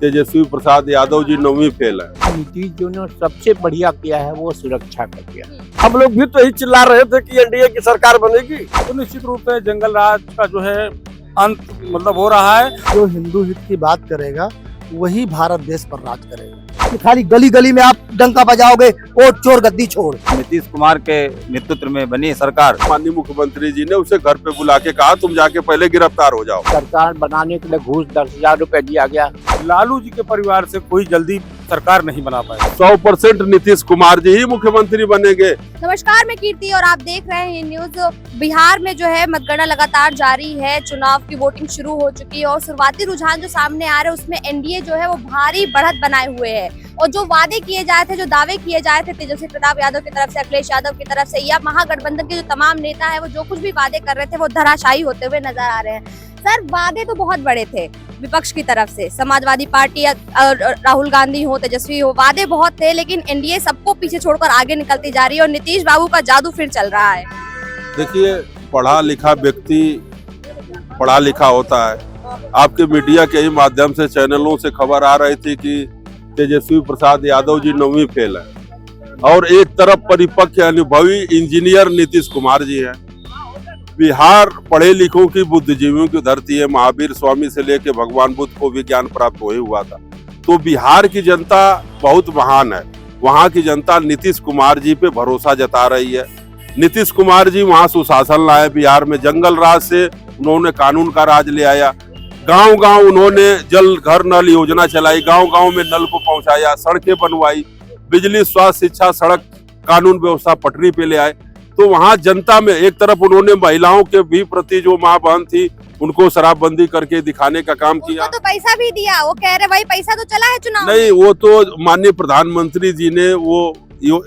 Tejashwi Prasad Yadav ji 9वीं fail है। नीतीश जी ने सबसे बढ़िया किया है वो सुरक्षा का किया। हम लोग भी तो यही चिल्ला रहे थे कि एनडीए की सरकार बनेगी, तो निश्चित रूप से जंगल राज का जो है अंत मतलब हो रहा है। जो हिंदू हित की बात करेगा वही भारत देश पर राज करेगा। खाली गली गली में आप डंका बजाओगे वो चोर गद्दी छोड़। नीतीश कुमार के नेतृत्व में बनी सरकार। माननीय मुख्यमंत्री जी ने उसे घर पे बुला के कहा तुम जाके पहले गिरफ्तार हो जाओ। सरकार बनाने के लिए घूस 10,000 रुपए दिया गया। लालू जी के परिवार से कोई जल्दी सरकार नहीं बना पाए। 100% नीतीश कुमार जी ही मुख्यमंत्री बनेंगे। नमस्कार, मैं कीर्ति और आप देख रहे हैं न्यूज। बिहार में जो है मतगणना लगातार जारी है, चुनाव की वोटिंग शुरू हो चुकी है और शुरुआती रुझान जो सामने आ रहे हैं उसमें एनडीए जो है वो भारी बढ़त बनाए हुए है। और जो वादे किए जाए थे, जो दावे किए जाए थे तेजस्वी प्रताप यादव की तरफ से, अखिलेश यादव की तरफ से या महागठबंधन के जो तमाम नेता है वो जो कुछ भी वादे कर रहे थे वो धराशायी होते हुए नजर आ रहे हैं। सर, वादे तो बहुत बड़े थे विपक्ष की तरफ से, समाजवादी पार्टी राहुल गांधी हो, तेजस्वी हो, वादे बहुत थे, लेकिन एनडीए सबको पीछे छोड़कर आगे निकलती जा रही है और नीतीश बाबू का जादू फिर चल रहा है। देखिए, पढ़ा लिखा व्यक्ति पढ़ा लिखा होता है। आपके मीडिया के ही माध्यम से चैनलों से खबर आ रही थी कि तेजस्वी प्रसाद यादव जी 9वीं फेल है और एक तरफ परिपक्व अनुभवी इंजीनियर नीतीश कुमार जी हैं। बिहार पढ़े लिखों की बुद्धिजीवियों की धरती है। महावीर स्वामी से लेकर भगवान बुद्ध को भी ज्ञान प्राप्त हो ही हुआ था। तो बिहार की जनता बहुत महान है। वहाँ की जनता नीतीश कुमार जी पे भरोसा जता रही है। नीतीश कुमार जी वहाँ सुशासन लाए। बिहार में जंगल राज से उन्होंने कानून का राज ले आया। गांव गांव उन्होंने जल घर नल योजना चलाई, गांव गांव में नल को पहुंचाया, सड़कें बनवाई, बिजली, स्वास्थ्य, शिक्षा, सड़क, कानून व्यवस्था पटरी पे ले आए। तो वहाँ जनता में एक तरफ उन्होंने महिलाओं के भी प्रति जो माँ बहन थी उनको शराबबंदी करके दिखाने का काम किया। तो पैसा भी दिया, वो कह रहे भाई पैसा तो चला है चुनाव नहीं, वो तो माननीय प्रधानमंत्री जी ने वो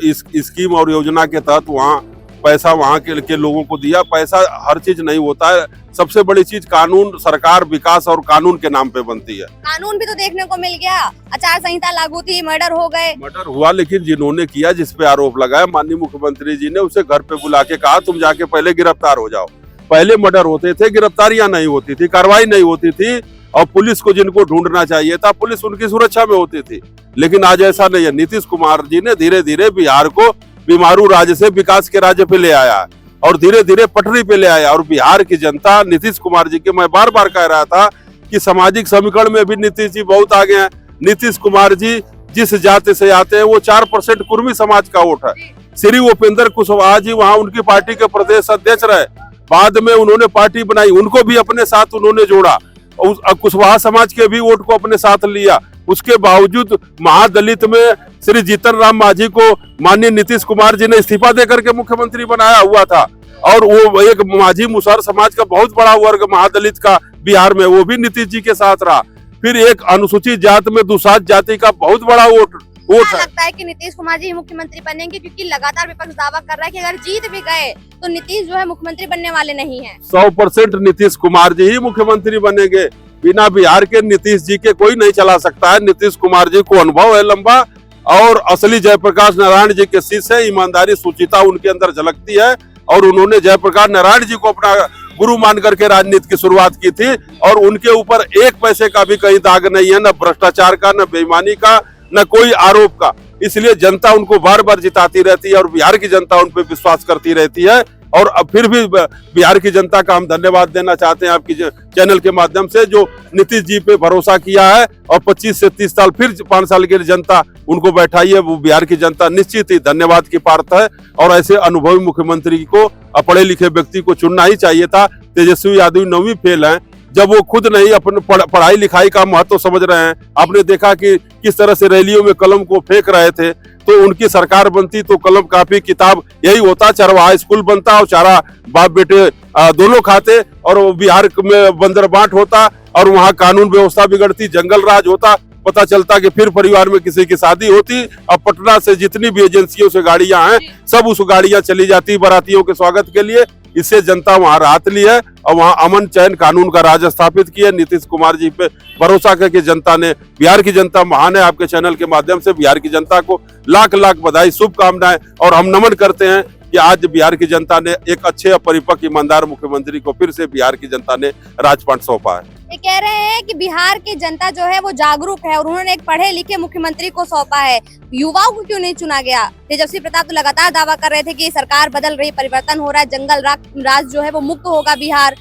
इस स्कीम और योजना के तहत वहाँ पैसा वहाँ के लोगों को दिया। पैसा हर चीज नहीं होता है। सबसे बड़ी चीज कानून, सरकार विकास और कानून के नाम पे बनती है। कानून भी तो देखने को मिल गया, आचार संहिता लागू थी, मर्डर हो गए। मर्डर हुआ, लेकिन जिन्होंने किया, जिस पे आरोप लगाया, माननीय मुख्यमंत्री जी ने उसे घर पे बुला के कहा तुम जाके पहले गिरफ्तार हो जाओ। पहले मर्डर होते थे, गिरफ्तारियां नहीं होती थी, कार्रवाई नहीं होती थी और पुलिस को जिनको ढूंढना चाहिए था पुलिस उनकी सुरक्षा में होती थी। लेकिन आज ऐसा नहीं है। नीतीश कुमार जी ने धीरे धीरे बिहार को बीमारू राज्य से विकास के राज्य पे ले आया और धीरे धीरे पटरी पे ले आया। और बिहार की जनता नीतीश कुमार जी के, मैं बार बार कह रहा था कि सामाजिक समीकरण में भी नीतीश जी बहुत आगे हैं। नीतीश कुमार जी जिस जाति से आते हैं वो 4% कुर्मी समाज का वोट है। श्री उपेंद्र कुशवाहा जी वहाँ उनकी पार्टी के प्रदेश अध्यक्ष रहे, बाद में उन्होंने पार्टी बनाई, उनको भी अपने साथ उन्होंने जोड़ा, कुशवाहा समाज के भी वोट को अपने साथ लिया। उसके बावजूद महादलित में श्री जीतन राम मांझी को माननीय नीतीश कुमार जी ने इस्तीफा देकर के मुख्यमंत्री बनाया हुआ था और वो एक मांझी मुसहर समाज का बहुत बड़ा वर्ग महादलित का बिहार में, वो भी नीतीश जी के साथ रहा। फिर एक अनुसूचित जाति में दुसाध जाति का बहुत बड़ा वोट है। लगता है कि नीतीश कुमार जी मुख्यमंत्री बनेंगे, क्योंकि लगातार विपक्ष दावा कर रहा है कि अगर जीत भी गए तो नीतीश जो है मुख्यमंत्री बनने वाले नहीं है। 100% नीतीश कुमार जी ही मुख्यमंत्री बनेंगे। बिना बिहार के नीतीश जी के कोई नहीं चला सकता है। नीतीश कुमार जी को अनुभव है लंबा और असली जयप्रकाश नारायण जी के शिष्य है। ईमानदारी, सुचिता उनके अंदर झलकती है और उन्होंने जयप्रकाश नारायण जी को अपना गुरु मान करके राजनीति की शुरुआत की थी और उनके ऊपर एक पैसे का भी कहीं दाग नहीं है, न भ्रष्टाचार का, न बेईमानी का, न कोई आरोप का। इसलिए जनता उनको बार बार जिताती रहती है और बिहार की जनता उन पर विश्वास करती रहती है। और अब फिर भी बिहार की जनता का हम धन्यवाद देना चाहते हैं आपकी चैनल के माध्यम से, जो नीतीश जी पे भरोसा किया है और 25 से 30 साल फिर 5 साल के लिए जनता उनको बैठाई है। वो बिहार की जनता निश्चित ही धन्यवाद की पात्र है और ऐसे अनुभवी मुख्यमंत्री को, पढ़े लिखे व्यक्ति को चुनना ही चाहिए था। तेजस्वी यादव 9वीं फेल है, जब वो खुद नहीं अपने पढ़ाई लिखाई का महत्व समझ रहे हैं। आपने देखा कि किस तरह से रैलियों में कलम को फेंक रहे थे। तो उनकी सरकार बनती तो कलम कापी किताब यही होता, चरवाहा स्कूल बनता और चारा बाप बेटे दोनों खाते और बिहार में बंदरबाट होता और वहाँ कानून व्यवस्था बिगड़ती, जंगल राज होता। पता चलता कि फिर परिवार में किसी की शादी होती। अब पटना से जितनी भी एजेंसियों से गाड़ियां हैं सब उस गाड़ियां चली जाती बारातियों के स्वागत के लिए। इससे जनता वहां राहत ली है और वहां अमन चैन कानून का राज स्थापित किया। नीतीश कुमार जी पे भरोसा करके जनता ने, बिहार की जनता महान है। आपके चैनल के माध्यम से बिहार की जनता को लाख लाख बधाई, शुभकामनाएं और हम नमन करते हैं कि आज बिहार की जनता ने एक अच्छे और परिपक्व ईमानदार मुख्यमंत्री को फिर से बिहार की जनता ने राजपाट सौंपा है। ये कह रहे हैं कि बिहार की जनता जो है वो जागरूक है और उन्होंने एक पढ़े लिखे मुख्यमंत्री को सौंपा है, युवाओं को क्यों नहीं चुना गया? तेजस्वी प्रताप तो लगातार दावा कर रहे थे कि सरकार बदल रही, परिवर्तन हो रहा है, जंगल राज जो है वो मुक्त होगा बिहार।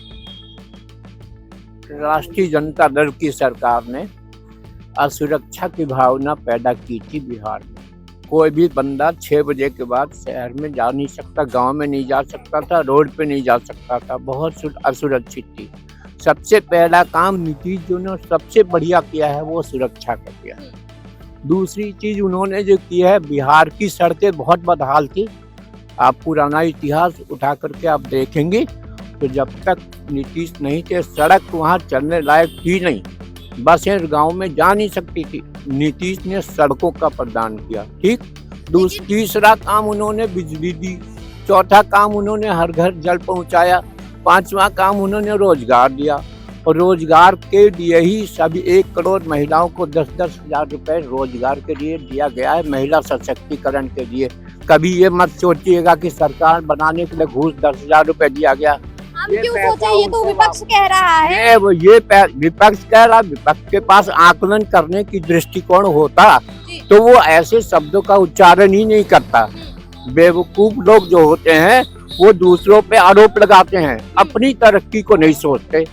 राष्ट्रीय जनता दल की सरकार ने असुरक्षा की भावना पैदा की थी बिहार में। कोई भी बंदा 6 बजे के बाद शहर में जा नहीं सकता, गांव में नहीं जा सकता था, रोड पे नहीं जा सकता था, बहुत असुरक्षित थी। सबसे पहला काम नीतीश जो ने सबसे बढ़िया किया है वो सुरक्षा का किया है। दूसरी चीज उन्होंने जो की है, बिहार की सड़कें बहुत बदहाल थी। आप पुराना इतिहास उठा करके आप देखेंगे तो जब तक नीतीश नहीं थे सड़क वहाँ चलने लायक थी नहीं, बसें गांव में जा नहीं सकती थी। नीतीश ने सड़कों का प्रदान किया, ठीक। तीसरा काम उन्होंने बिजली दी, चौथा काम उन्होंने हर घर जल पहुंचाया, पांचवा काम उन्होंने रोजगार दिया। और रोजगार के लिए ही सभी 1 करोड़ महिलाओं को 10-10 हजार रुपए रोजगार के लिए दिया गया है, महिला सशक्तिकरण के लिए। कभी ये मत सोचिएगा कि सरकार बनाने के लिए घूस 10,000 रुपए दिया गया। हम क्यों सोचे, ये तो विपक्ष कह रहा है। ये विपक्ष कह रहा, विपक्ष के पास आकलन करने की दृष्टिकोण होता तो वो ऐसे शब्दों का उच्चारण ही नहीं करता। बेवकूफ लोग जो होते हैं वो दूसरों पे आरोप लगाते हैं, अपनी तरक्की को नहीं सोचते।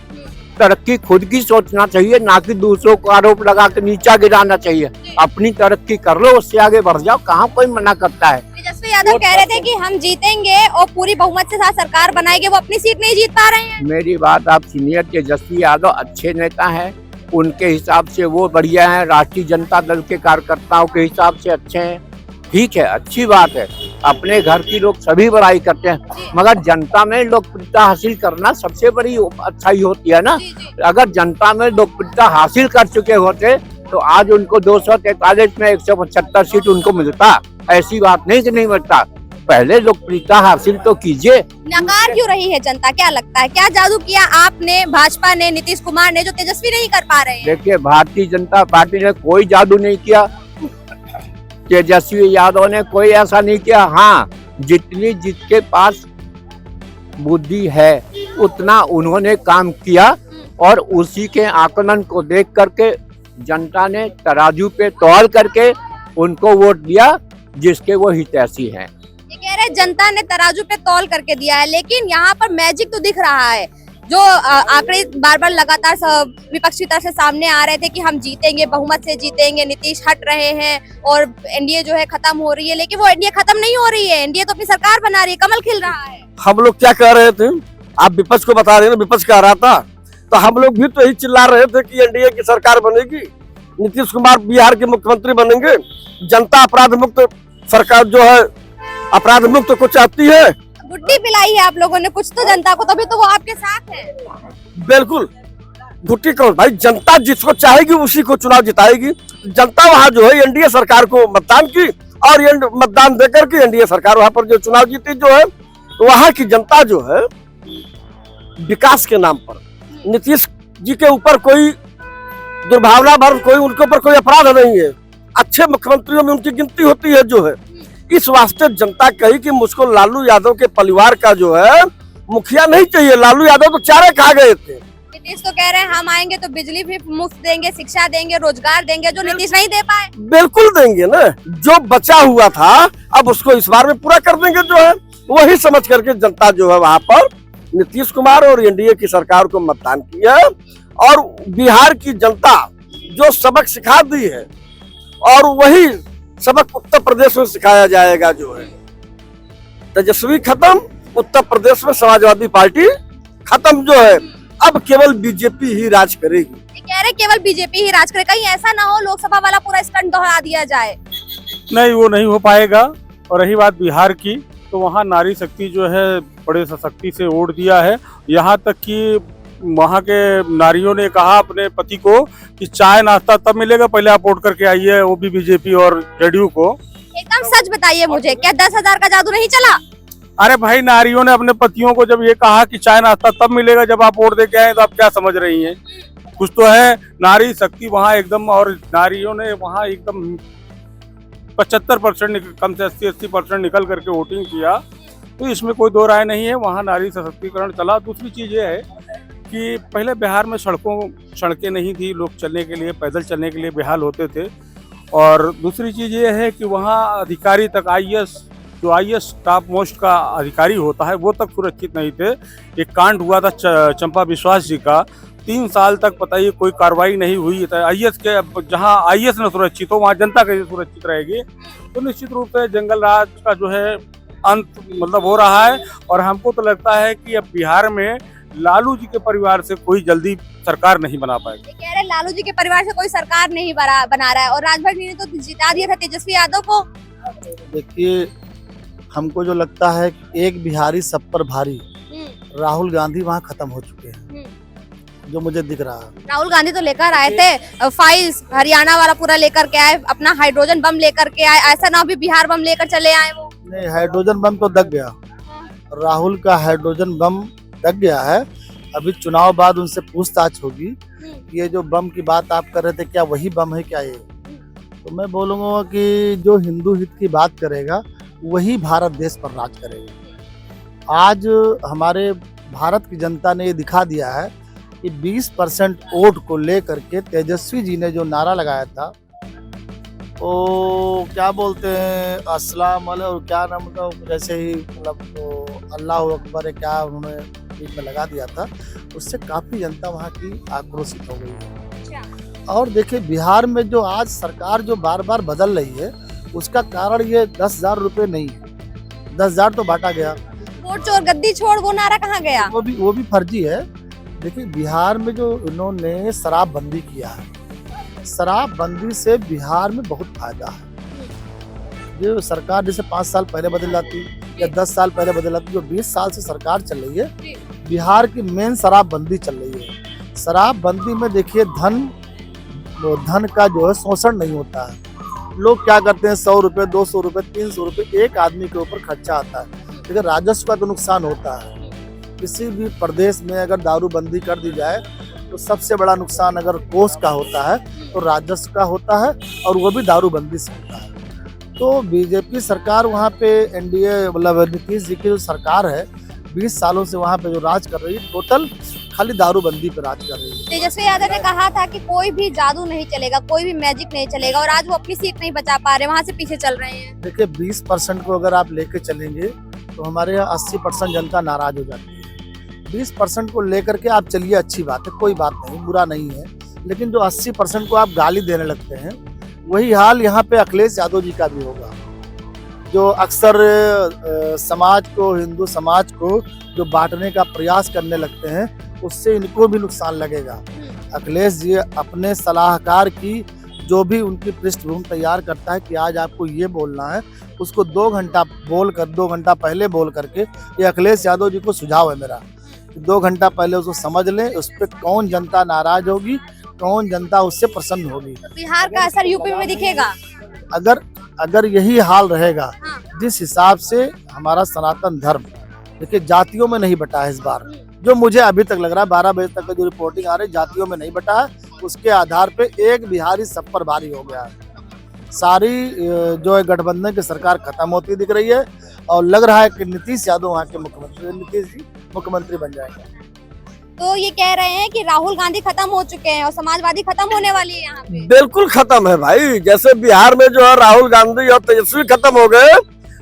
तरक्की खुद की सोचना चाहिए, ना कि दूसरों को आरोप लगा के नीचा गिराना चाहिए। अपनी तरक्की कर लो, उससे आगे बढ़ जाओ, कहाँ कोई मना करता है। तेजस्वी यादव कह रहे थे कि हम जीतेंगे और पूरी बहुमत के साथ सरकार बनाएंगे, वो अपनी सीट नहीं जीत पा रहे हैं। मेरी बात आप सुनिए, तेजस्वी यादव अच्छे नेता हैं, उनके हिसाब से वो बढ़िया हैं, राष्ट्रीय जनता दल के कार्यकर्ताओं के हिसाब से अच्छे हैं, ठीक है, अच्छी बात है। अपने घर की लोग सभी बड़ाई करते हैं, मगर जनता में लोकप्रियता हासिल करना सबसे बड़ी अच्छाई होती है ना। अगर जनता में लोकप्रियता हासिल कर चुके होते तो आज उनको 243 में 175 सीट उनको मिलता। ऐसी बात नहीं कि नहीं मिलता, पहले लोकप्रियता हासिल तो कीजिए। नकार क्यों रही है जनता, क्या लगता है? क्या जादू किया आपने, भाजपा ने, नीतीश कुमार ने, जो तेजस्वी नहीं कर पा रहे हैं? देखिए, भारतीय जनता पार्टी ने कोई जादू नहीं किया, तेजस्वी यादव ने कोई ऐसा नहीं किया। हाँ, जिसके पास बुद्धि है उतना उन्होंने काम किया और उसी के आकलन को देख करके जनता ने तराजू पे तौल करके उनको वोट दिया जिसके वो हितैषी हैं। ये कह रहे जनता ने तराजू पे तौल करके दिया है, लेकिन यहाँ पर मैजिक तो दिख रहा है। जो आंकड़े बार बार लगातार विपक्षी तरफ से सामने आ रहे थे कि हम जीतेंगे, बहुमत से जीतेंगे, नीतीश हट रहे हैं और एनडीए जो है खत्म हो रही है, लेकिन वो एनडीए खत्म नहीं हो रही है। एनडीए तो अपनी सरकार बना रही है, कमल खिल रहा है। हम लोग क्या कह रहे थे, आप विपक्ष को बता रहे हैं ना, विपक्ष कह रहा था तो हम लोग भी तो यही चिल्ला रहे थे कि एनडीए की सरकार बनेगी, नीतीश कुमार बिहार के मुख्यमंत्री बनेंगे, जनता अपराध मुक्त सरकार जो है अपराध मुक्त को चाहती है। गुड्डी पिलाई है आप लोगों ने कुछ तो जनता को, तभी तो वो आपके साथ है। बिल्कुल, गुट्टी करो भाई, जनता जिसको चाहेगी उसी को चुनाव जिताएगी। जनता वहाँ जो है एनडीए सरकार को मतदान की और मतदान देकर के एनडीए सरकार वहाँ पर जो चुनाव जीती जो है, तो वहाँ की जनता जो है विकास के नाम पर नीतीश जी के ऊपर कोई दुर्भावना भर कोई उनके ऊपर कोई अपराध नहीं है, अच्छे मुख्यमंत्रियों में उनकी गिनती होती है जो है। इस वास्ते जनता कही कि मुझको लालू यादव के परिवार का जो है मुखिया नहीं चाहिए। लालू यादव तो चारे खा गए थे। नीतीश तो कह रहे हैं हम आएंगे तो बिजली भी मुफ्त देंगे, शिक्षा देंगे, रोजगार देंगे, जो नीतीश नहीं दे पाए। बिल्कुल देंगे ना, जो बचा हुआ था अब उसको इस बार में पूरा कर देंगे जो है। वही समझ करके जनता जो है वहाँ पर नीतीश कुमार और एनडीए की सरकार को मतदान किया और बिहार की जनता जो सबक सिखा दी है और वही सबक उत्तर प्रदेश में सिखाया जाएगा जो है। तेजस्वी खत्म, उत्तर प्रदेश में समाजवादी पार्टी खत्म जो है, अब केवल बीजेपी ही राज करेगी। ये कह रहे केवल बीजेपी ही राज करेगा, कहीं ऐसा ना हो लोकसभा वाला पूरा स्टंट दोहरा दिया जाए। नहीं, वो नहीं हो पाएगा। और रही बात बिहार की, तो वहाँ नारी शक्ति जो है बड़े सशक्ति से वोट दिया है। यहाँ तक कि वहाँ के नारियों ने कहा अपने पति को कि चाय नाश्ता तब मिलेगा, पहले आप वोट करके आइए, वो भी बीजेपी और जेडीयू को। एकदम सच बताइए मुझे, क्या 10,000 का जादू नहीं चला? अरे भाई, नारियों ने अपने पतियों को जब ये कहा कि चाय नाश्ता तब मिलेगा जब आप वोट दे के आए, तो आप क्या समझ रही हैं? कुछ तो है नारी शक्ति वहाँ एकदम, और नारियों ने वहाँ एकदम 75% कम से 80% निकल करके वोटिंग किया। तो इसमें कोई दो राय नहीं है, वहाँ नारी सशक्तिकरण चला। दूसरी चीज़ ये है कि पहले बिहार में सड़कें नहीं थी, लोग चलने के लिए, पैदल चलने के लिए बेहाल होते थे। और दूसरी चीज़ ये है कि वहाँ अधिकारी तक जो आईएएस टॉप मोस्ट का अधिकारी होता है वो तक सुरक्षित नहीं थे। एक कांड हुआ था चंपा विश्वास जी का, 3 साल तक पता ही कोई कार्रवाई नहीं हुई। आईएएस के जहां आईएएस न सुरक्षित हो वहां जनता कैसे सुरक्षित रहेगी। तो निश्चित रूप से जंगल राज का जो है अंत मतलब हो रहा है। और हमको तो लगता है कि अब बिहार में लालू जी के परिवार से कोई जल्दी सरकार नहीं बना पाएगी। कह रहे लालू जी के परिवार से कोई सरकार नहीं बना रहा है और राजभर ने तो जिता दिया था तेजस्वी यादव को। देखिए, हमको जो लगता है कि एक बिहारी सब पर भारी, राहुल गांधी वहाँ खत्म हो चुके हैं, जो मुझे दिख रहा है। राहुल गांधी तो लेकर आए थे फाइल्स, हरियाणा वाला पूरा लेकर के आए, अपना हाइड्रोजन बम लेकर के आए। ऐसा ना भी बिहार बम लेकर चले आए वो। नहीं, हाइड्रोजन बम तो दग गया, राहुल का हाइड्रोजन बम दग गया है। अभी चुनाव बाद उनसे पूछताछ होगी, ये जो बम की बात आप कर रहे थे क्या वही बम है क्या ये? तो मैं बोलूँगा कि जो हिंदू हित की बात करेगा वही भारत देश पर राज करेगा। आज हमारे भारत की जनता ने ये दिखा दिया है कि 20% वोट को लेकर के तेजस्वी जी ने जो नारा लगाया था, वो क्या बोलते हैं, अस्सलाम और क्या नाम का, जैसे ही मतलब तो अल्लाह अकबर है क्या उन्होंने बीच में लगा दिया था, उससे काफ़ी जनता वहाँ की आक्रोशित हो गई है। और देखिए, बिहार में जो आज सरकार जो बार बार बदल रही है उसका कारण ये 10,000 रुपये नहीं है, 10,000 तो बांटा गया। वोट चोर गद्दी छोड़ वो नारा कहाँ गया? वो भी फर्जी है। देखिए, बिहार में जो इन्होंने शराबबंदी किया है, शराबबंदी से बिहार में बहुत फायदा है। जो सरकार जैसे 5 साल पहले बदल जाती या 10 साल पहले बदल जाती, जो 20 साल से सरकार चल रही है, बिहार की मेन शराबबंदी चल रही है। शराबबंदी में देखिए धन का जो है शोषण नहीं होता है। लोग क्या करते हैं, 100 रुपये, 200 रुपये, 300 रुपये एक आदमी के ऊपर खर्चा आता है, लेकिन राजस्व का तो नुकसान होता है। किसी भी प्रदेश में अगर दारूबंदी कर दी जाए तो सबसे बड़ा नुकसान अगर कोष का होता है तो राजस्व का होता है, और वो भी दारूबंदी से होता है। तो बीजेपी सरकार वहाँ पे एनडीए मतलब नीतीश जी की जो सरकार है 20 सालों से वहाँ पे जो राज कर रही है, टोटल खाली दारूबंदी पे राज कर रही है। तेजस्वी यादव ने कहा था कि कोई भी जादू नहीं चलेगा, कोई भी मैजिक नहीं चलेगा, और आज वो अपनी सीट नहीं बचा पा रहे, वहाँ से पीछे चल रहे हैं। देखिए, 20% को अगर आप लेके चलेंगे तो हमारे यहाँ 80% जनता नाराज हो जाती है। 20% को लेकर के आप चलिए, अच्छी बात है, कोई बात नहीं, बुरा नहीं है। लेकिन जो 80% को आप गाली देने लगते हैं, वही हाल यहाँ पे अखिलेश यादव जी का भी होगा। जो अक्सर समाज को, हिंदू समाज को जो बांटने का प्रयास करने लगते हैं, उससे इनको भी नुकसान लगेगा। अखिलेश जी अपने सलाहकार की जो भी उनकी पृष्ठभूमि तैयार करता है कि आज आपको ये बोलना है, उसको 2 घंटा पहले बोल करके, ये अखिलेश यादव जी को सुझाव है मेरा, 2 घंटा पहले उसको समझ लें, उस पर कौन जनता नाराज होगी, कौन जनता उससे प्रसन्न होगी। तो बिहार का असर यूपी में दिखेगा अगर यही हाल रहेगा। जिस हिसाब से हमारा सनातन धर्म देखिए जातियों में नहीं बटा है इस बार, जो मुझे अभी तक लग रहा है 12 बजे तक का जो रिपोर्टिंग आ रही है, जातियों में नहीं बटा है। उसके आधार पे एक बिहारी सब पर भारी हो गया है। सारी जो है गठबंधन की सरकार खत्म होती दिख रही है, और लग रहा है कि नीतीश यादव वहाँ के मुख्यमंत्री, नीतीश जी मुख्यमंत्री बन जाएंगे। तो ये कह रहे हैं कि राहुल गांधी खत्म हो चुके हैं और समाजवादी खत्म होने वाली है यहाँ पे। बिल्कुल खत्म है भाई। जैसे बिहार में जो है राहुल गांधी और तेजस्वी खत्म हो गए,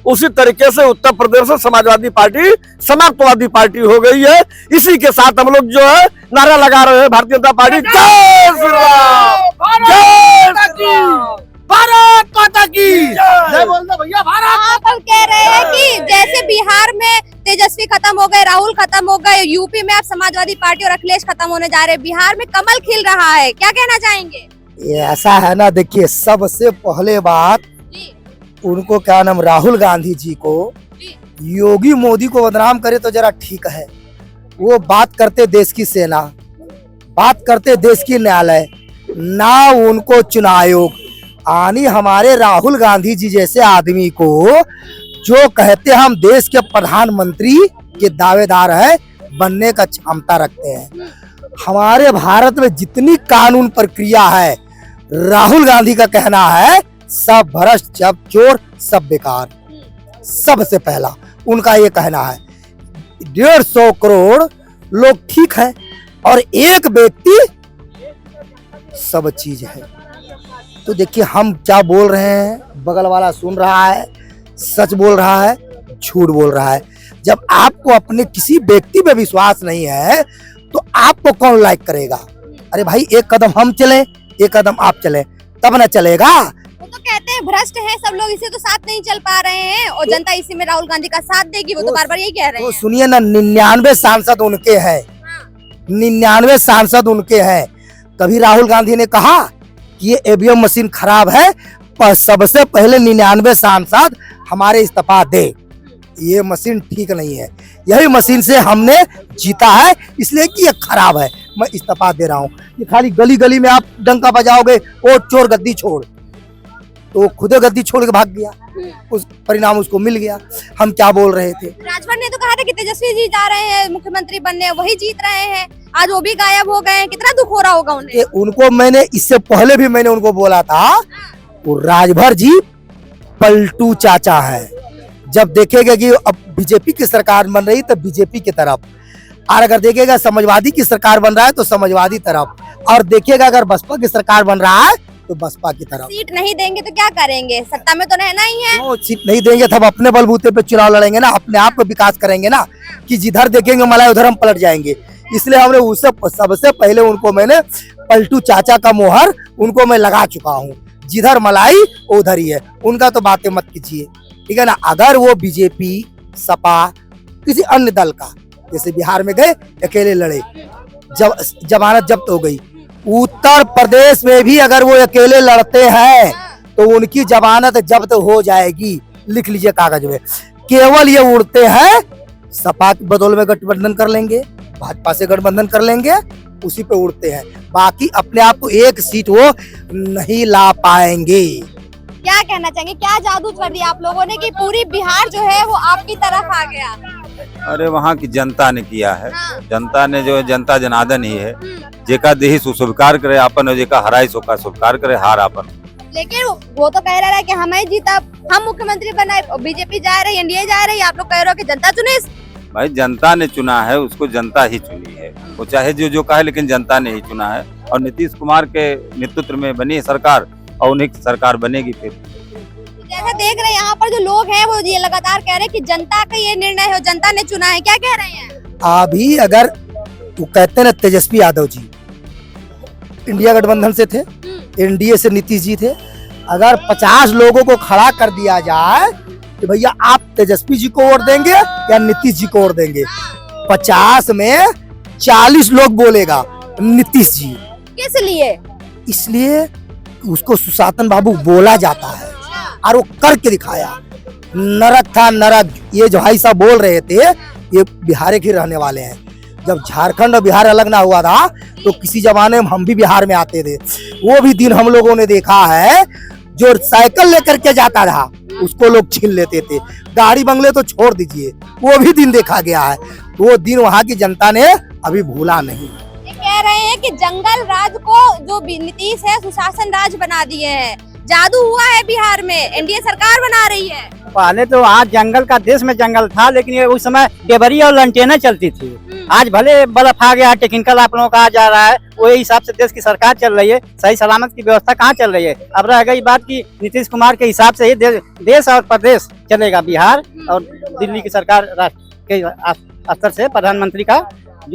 उसी तरीके से उत्तर प्रदेश में समाजवादी पार्टी समाजवादी पार्टी हो गई है। इसी के साथ हम लोग जो है नारा लगा रहे हैं, भारतीय जनता पार्टी जय श्री राम, जय श्री राम, भारत माता की जय। बोलना भैया भारत। आप कह रहे हैं कि जैसे बिहार में तेजस्वी खत्म हो गए, राहुल खत्म हो गए, यूपी में अब समाजवादी पार्टी और अखिलेश खत्म होने जा रहे हैं, बिहार में कमल खिल रहा है, क्या कहना चाहेंगे? ये ऐसा है ना, देखिए सबसे पहले बात उनको क्या नाम, राहुल गांधी जी को योगी मोदी को बदनाम करे तो जरा ठीक है। वो बात करते देश की सेना, बात करते देश की न्यायालय, ना उनको चुनाव आयोग आनी। हमारे राहुल गांधी जी जैसे आदमी को जो कहते हम देश के प्रधानमंत्री के दावेदार है, बनने का क्षमता रखते हैं। हमारे भारत में जितनी कानून प्रक्रिया है, राहुल गांधी का कहना है सब भ्रष्ट, सब चोर, सब बेकार। सबसे पहला उनका ये कहना है 150 करोड़ लोग ठीक है और एक व्यक्ति सब चीज है। तो देखिए हम क्या बोल रहे हैं, बगल वाला सुन रहा है, सच बोल रहा है, झूठ बोल रहा है। जब आपको अपने किसी व्यक्ति पे विश्वास नहीं है तो आपको कौन लाइक करेगा? अरे भाई एक कदम हम चलें, एक कदम आप चलें, तब ना चलेगा। वो तो कहते हैं भ्रष्ट है सब लोग, इसे तो साथ नहीं चल पा रहे हैं और जनता इसी में राहुल गांधी का साथ देगी, वो तो बार बार यही कह रहे तो हैं। सुनिए ना, 99 सांसद उनके हैं, 99 सांसद उनके हैं। कभी राहुल गांधी ने कहा कि ये ईवीएम मशीन खराब है, पर सबसे पहले 99 सांसद हमारे इस्तीफा दे, ये मशीन ठीक नहीं है, यही मशीन से हमने जीता है, इसलिए कि ये खराब है, मैं इस्तीफा दे रहा हूँ। ये खाली गली गली में आप डंका बजाओगे, वो चोर गद्दी छोड़, तो खुद गद्दी छोड़ के भाग गया, उस परिणाम उसको मिल गया। हम क्या बोल रहे थे? राजभर ने तो कहा था कि तेजस्वी जी जा रहे हैं मुख्यमंत्री बनने, वही जीत रहे हैं, आज वो भी गायब हो गए हैं, कितना दुख हो रहा होगा उन्हें। कि उनको मैंने इससे पहले भी मैंने उनको बोला था, वो राजभर जी पलटू चाचा है। जब देखेगा कि अब बीजेपी की सरकार बन रही तो बीजेपी की तरफ, और अगर देखेगा समाजवादी की सरकार बन रहा है तो समाजवादी तरफ, और देखेगा अगर बसपा की सरकार बन रहा है तो बसपा की तरफ। सीट नहीं देंगे तो क्या करेंगे, सत्ता में तो रहना ही है। वो सीट नहीं देंगे तब अपने बलबूते पे चुनाव लड़ेंगे ना, अपने आप को विकास करेंगे ना, कि जिधर देखेंगे मलाई उधर हम पलट जाएंगे। इसलिए हमने उससे सबसे पहले उनको मैंने पलटू चाचा का मोहर उनको मैं लगा चुका हूँ, जिधर मलाई उधर ही है, उनका तो बातें मत कीजिए, ठीक है ना। अगर वो बीजेपी सपा किसी अन्य दल का, जैसे बिहार में गए अकेले लड़े, जब जमानत जब्त हो गई, उत्तर प्रदेश में भी अगर वो अकेले लड़ते हैं तो उनकी जमानत जब्त हो जाएगी, लिख लीजिए कागज में। केवल ये उड़ते हैं, सपा के बदौल में गठबंधन कर लेंगे, भाजपा से गठबंधन कर लेंगे, उसी पे उड़ते हैं, बाकी अपने आप को एक सीट वो नहीं ला पाएंगे। क्या कहना चाहेंगे, क्या जादू कर दिया आप लोगों ने कि पूरी बिहार जो है वो आपकी तरफ आ गया? अरे वहाँ की जनता ने किया है, हाँ। जनता ने जो है, जनता जनार्दन ही है, जेका देही सो स्वीकार करे आपन और जेका हराई सो का स्वीकार करे हार आपन। लेकिन वो तो कह रहा है कि हमें जीता, हम मुख्यमंत्री बनाए, बीजेपी जा रही, एनडीए जा रही, आप लोग कह रहे हो कि जनता चुने। भाई जनता ने चुना है, उसको जनता ही चुनी है, वो चाहे जो जो कहे, लेकिन जनता ने ही चुना है। और नीतीश कुमार के नेतृत्व में बनी है सरकार और उन्हीं की सरकार बनेगी फिर। जैसा देख रहे हैं यहाँ पर जो लोग हैं वो ये लगातार कह रहे हैं कि जनता का ये निर्णय है, जनता ने चुना है, क्या कह रहे हैं? अभी अगर वो कहते हैं ना, तेजस्वी यादव जी इंडिया गठबंधन से थे, एनडीए से नीतीश जी थे, अगर 50 लोगों को खड़ा कर दिया जाए कि भैया आप तेजस्वी जी को वोट देंगे या नीतीश जी को वोट देंगे, 50 में 40 लोग बोलेगा नीतीश जी। किस लिए? इसलिए उसको सुशासन बाबू बोला जाता है और वो करके दिखाया। नरक था नरक, ये जो भाई साहब बोल रहे थे ये बिहार के रहने वाले हैं। जब झारखंड और बिहार अलग ना हुआ था तो किसी जमाने में हम भी बिहार में आते थे, वो भी दिन हम लोगों ने देखा है। जो साइकिल लेकर के जाता था उसको लोग छीन लेते थे, गाड़ी बंगले तो छोड़ दीजिए, वो भी दिन देखा गया है। वो दिन वहाँ की जनता ने अभी भूला नहीं। ये कह रहे हैं कि जंगल राज को जो नीतीश है सुशासन राज बना दिए हैं, जादू हुआ है बिहार में, एनडीए सरकार बना रही है। पहले तो आज जंगल का देश में जंगल था, लेकिन ये उस समय डेबरी और लंटेना चलती थी। आज भले बर्फ आ गया, टेक्निकल आप लोगों का आ जा रहा है, वही हिसाब से देश की सरकार चल रही है, सही सलामत की व्यवस्था कहाँ चल रही है। अब रह गई बात की नीतीश कुमार के हिसाब से ही देश और प्रदेश चलेगा, बिहार और दिल्ली की सरकार राष्ट्र के स्तर से प्रधानमंत्री का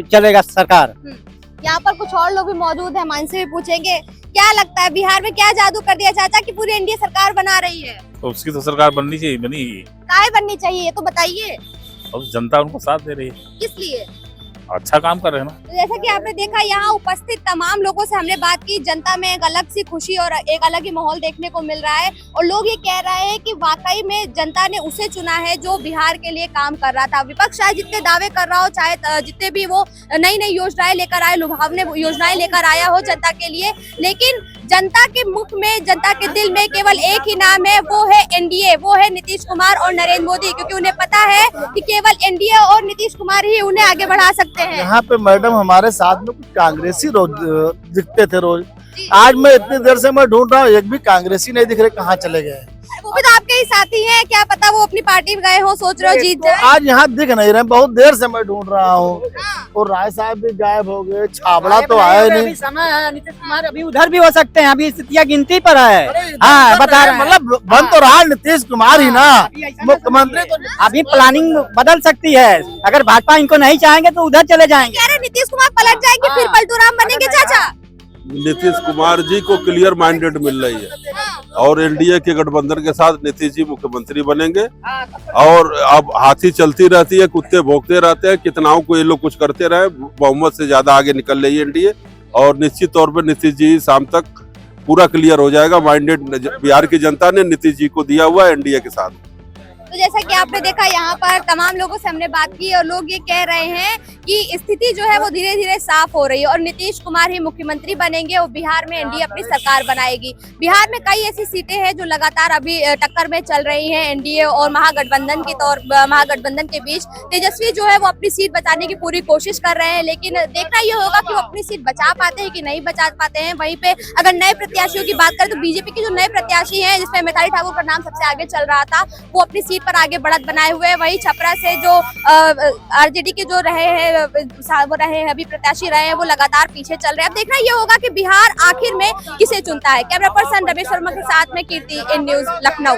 चलेगा सरकार। यहाँ पर कुछ और लोग भी मौजूद हैं, मान से भी पूछेंगे क्या लगता है बिहार में क्या जादू कर दिया चाचा कि पूरी एनडीए सरकार बना रही है? तो उसकी तो सरकार बननी चाहिए, बनी। काहे बननी चाहिए ये तो बताइए। और जनता उनको साथ दे रही है, किस लिए? अच्छा काम कर रहे हैं ना। तो जैसा कि आपने देखा यहाँ उपस्थित तमाम लोगों से हमने बात की, जनता में एक अलग सी खुशी और एक अलग ही माहौल देखने को मिल रहा है और लोग ये कह रहे हैं कि वाकई में जनता ने उसे चुना है जो बिहार के लिए काम कर रहा था। विपक्ष चाहे जितने दावे कर रहा हो, चाहे जितने भी वो नई नई योजनाएं लेकर आए, लुभावने योजनाएं लेकर आया हो जनता के लिए, लेकिन जनता के मुख में, जनता के दिल में केवल एक ही नाम है, वो है एनडीए, वो है नीतीश कुमार और नरेंद्र मोदी, क्योंकि उन्हें पता है कि केवल एनडीए और नीतीश कुमार ही उन्हें आगे बढ़ा सकते हैं। यहाँ पे मैडम हमारे साथ में कुछ कांग्रेसी रोज दिखते थे, रोज आज मैं इतनी देर से मैं ढूंढ रहा हूँ, एक भी कांग्रेसी नहीं दिख रहे, कहाँ चले गए। वो भी तो आपके ही साथी हैं, क्या पता वो अपनी पार्टी में गए हो, सोच रहे हो जीत जाए। आज यहाँ दिख नहीं रहे, बहुत देर से मैं ढूंढ रहा हूँ। और राय साहब भी गायब हो गए, छाबड़ा तो आया नहीं। अभी समय है, नीतीश कुमार अभी उधर भी हो सकते हैं, अभी स्थितियाँ गिनती पर है। हाँ बता रहे हैं। मतलब बन तो रहा नीतीश कुमार ही ना मुख्यमंत्री, तो अभी प्लानिंग बदल सकती है, अगर भाजपा इनको नहीं चाहेंगे तो उधर चले जाएंगे। कह रहे नीतीश कुमार पलट जाएंगे, फिर पलटू राम बनेंगे चाचा। नीतीश कुमार जी को क्लियर माइंडेड मिल रही है और एनडीए के गठबंधन के साथ नीतीश जी मुख्यमंत्री बनेंगे। और अब हाथी चलती रहती है, कुत्ते भौंकते रहते हैं, कितनाओं को ये लोग कुछ करते रहे, बहुमत से ज्यादा आगे निकल रही है एनडीए। और निश्चित तौर पर नीतीश जी शाम तक पूरा क्लियर हो जाएगा। माइंडेड बिहार की जनता ने नीतीश जी को दिया हुआ है एनडीए के साथ। तो जैसा कि आपने देखा यहाँ पर तमाम लोगों से हमने बात की और लोग ये कह रहे हैं कि स्थिति जो है वो धीरे धीरे साफ हो रही है और नीतीश कुमार ही मुख्यमंत्री बनेंगे और बिहार में एनडीए अपनी सरकार बनाएगी। बिहार में कई ऐसी सीटें हैं जो लगातार अभी टक्कर में चल रही हैं एनडीए और महागठबंधन के बीच। तेजस्वी जो है वो अपनी सीट बचाने की पूरी कोशिश कर रहे हैं, लेकिन देखना ये होगा कि वो अपनी सीट बचा पाते हैं कि नहीं बचा पाते हैं। वहीं पे अगर नए प्रत्याशियों की बात करें तो बीजेपी के जो नए प्रत्याशी हैं, जिसमें मैथिली ठाकुर का नाम सबसे आगे चल रहा था, वो अपनी सीट पर आगे बढ़त बनाए हुए हैं। वहीं छपरा से जो आरजेडी के जो रहे हैं अभी प्रत्याशी रहे हैं, वो लगातार पीछे चल रहे हैं। अब देखना ये होगा कि बिहार आखिर में किसे चुनता है। कैमरा पर्सन रमेश वर्मा के साथ में कीर्ति, इन न्यूज़ लखनऊ।